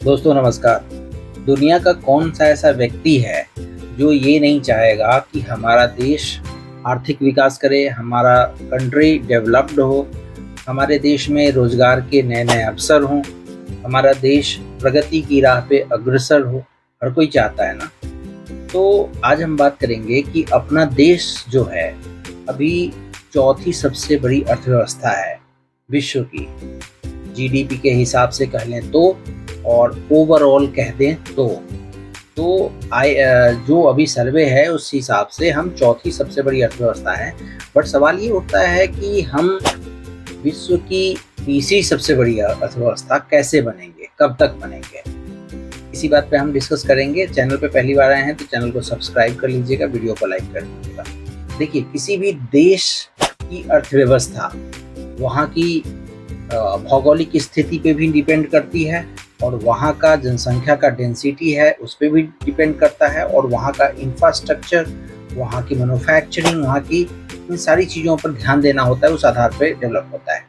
दोस्तों नमस्कार। दुनिया का कौन सा ऐसा व्यक्ति है जो ये नहीं चाहेगा कि हमारा देश आर्थिक विकास करे, हमारा कंट्री डेवलप्ड हो, हमारे देश में रोजगार के नए नए अवसर हों, हमारा देश प्रगति की राह पे अग्रसर हो। हर कोई चाहता है ना। तो आज हम बात करेंगे कि अपना देश जो है अभी चौथी सबसे बड़ी अर्थव्यवस्था है विश्व की, जीडीपी के हिसाब से कह लें तो, और ओवरऑल कह दें तो जो अभी सर्वे है उस हिसाब से हम चौथी सबसे बड़ी अर्थव्यवस्था है। बट सवाल ये उठता है कि हम विश्व की तीसरी सबसे बड़ी अर्थव्यवस्था कैसे बनेंगे, कब तक बनेंगे, इसी बात पे हम डिस्कस करेंगे। चैनल पे पहली बार आए हैं तो चैनल को सब्सक्राइब कर लीजिएगा, वीडियो को लाइक कर दीजिएगा। देखिए, किसी भी देश की अर्थव्यवस्था वहाँ की भौगोलिक स्थिति पे भी डिपेंड करती है, और वहाँ का जनसंख्या का डेंसिटी है उस पर भी डिपेंड करता है, और वहाँ का इंफ्रास्ट्रक्चर, वहाँ की मैन्युफैक्चरिंग, वहाँ की इन सारी चीज़ों पर ध्यान देना होता है, उस आधार पर डेवलप होता है।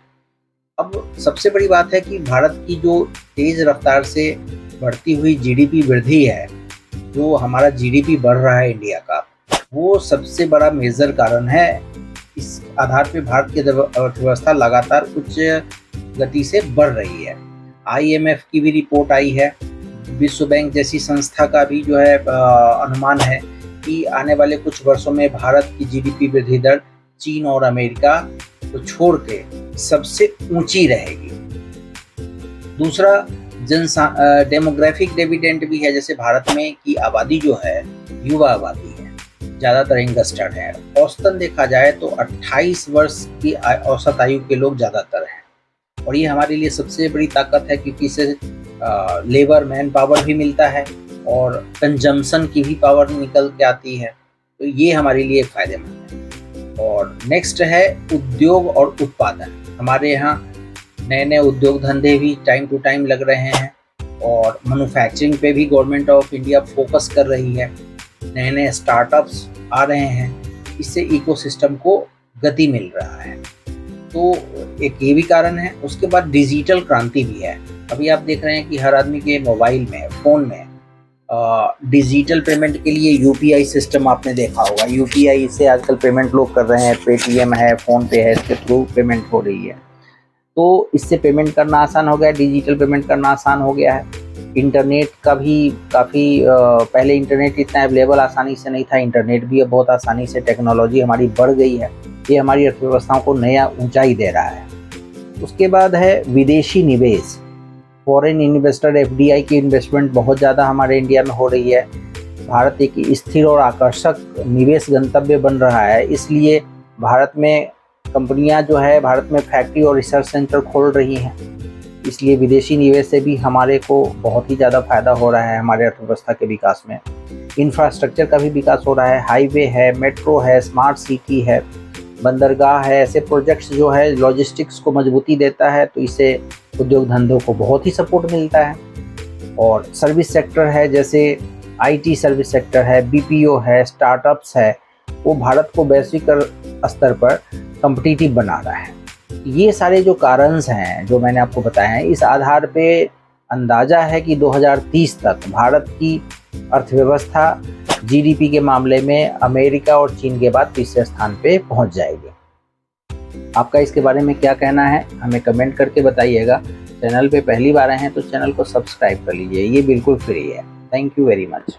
अब सबसे बड़ी बात है कि भारत की जो तेज़ रफ्तार से बढ़ती हुई जीडीपी वृद्धि है, जो हमारा जीडीपी बढ़ रहा है इंडिया का, वो सबसे बड़ा मेजर कारण है। इस आधार पे भारत की अर्थव्यवस्था लगातार उच्च गति से बढ़ रही है। आईएमएफ की भी रिपोर्ट आई है, विश्व बैंक जैसी संस्था का भी जो है अनुमान है कि आने वाले कुछ वर्षों में भारत की जीडीपी वृद्धि दर चीन और अमेरिका को छोड़ के सबसे ऊंची रहेगी। दूसरा, डेमोग्राफिक डिविडेंड भी है। जैसे भारत में की आबादी जो है युवा आबादी है, ज़्यादातर यंगस्टर है। औसतन देखा जाए तो 28 वर्ष की औसत आयु के लोग ज़्यादातर हैं, और ये हमारे लिए सबसे बड़ी ताकत है क्योंकि इससे लेबर मैन पावर भी मिलता है और कंजम्पशन की भी पावर निकल के आती है, तो ये हमारे लिए फायदेमंद है। और नेक्स्ट है उद्योग और उत्पादन। हमारे यहाँ नए नए उद्योग धंधे भी टाइम टू टाइम लग रहे हैं, और मैन्युफैक्चरिंग पे भी गवर्नमेंट ऑफ इंडिया फोकस कर रही है। नए नए स्टार्टअप्स आ रहे हैं, इससे इकोसिस्टम को गति मिल रहा है। तो एक ये भी कारण है। उसके बाद डिजिटल क्रांति भी है। अभी आप देख रहे हैं कि हर आदमी के मोबाइल में, फ़ोन में डिजिटल पेमेंट के लिए यूपीआई सिस्टम आपने देखा होगा। यूपीआई से आजकल पेमेंट लोग कर रहे हैं, पेटीएम है, फ़ोन पे है, इसके थ्रू पेमेंट हो रही है। तो इससे पेमेंट करना आसान हो गया है, डिजिटल पेमेंट करना आसान हो गया है। इंटरनेट का भी काफ़ी पहले इंटरनेट इतना अवेलेबल आसानी से नहीं था, इंटरनेट भी अब बहुत आसानी से, टेक्नोलॉजी हमारी बढ़ गई है, ये हमारी अर्थव्यवस्थाओं को नया ऊंचाई दे रहा है। उसके बाद है विदेशी निवेश, फॉरेन इन्वेस्टर, एफडीआई की इन्वेस्टमेंट बहुत ज़्यादा हमारे इंडिया में हो रही है। भारत एक स्थिर और आकर्षक निवेश गंतव्य बन रहा है, इसलिए भारत में कंपनियां जो है भारत में फैक्ट्री और रिसर्च सेंटर खोल रही हैं। इसलिए विदेशी निवेश से भी हमारे को बहुत ही ज़्यादा फायदा हो रहा है हमारे अर्थव्यवस्था के विकास में। इंफ्रास्ट्रक्चर का भी विकास हो रहा है, हाईवे है, मेट्रो है, स्मार्ट सिटी है, बंदरगाह है। ऐसे प्रोजेक्ट्स जो है लॉजिस्टिक्स को मजबूती देता है, तो इससे उद्योग धंधों को बहुत ही सपोर्ट मिलता है। और सर्विस सेक्टर है, जैसे आईटी सर्विस सेक्टर है, बीपीओ है, स्टार्टअप्स है, वो भारत को वैश्विक स्तर पर कम्पिटिटिव बना रहा है। ये सारे जो कारणस हैं जो मैंने आपको बताए हैं, इस आधार पे अंदाज़ा है कि 2030 तक भारत की अर्थव्यवस्था जीडीपी के मामले में अमेरिका और चीन के बाद तीसरे स्थान पे पहुंच जाएगी। आपका इसके बारे में क्या कहना है, हमें कमेंट करके बताइएगा। चैनल पे पहली बार आए हैं तो चैनल को सब्सक्राइब कर लीजिए, ये बिल्कुल फ्री है। Thank you very much.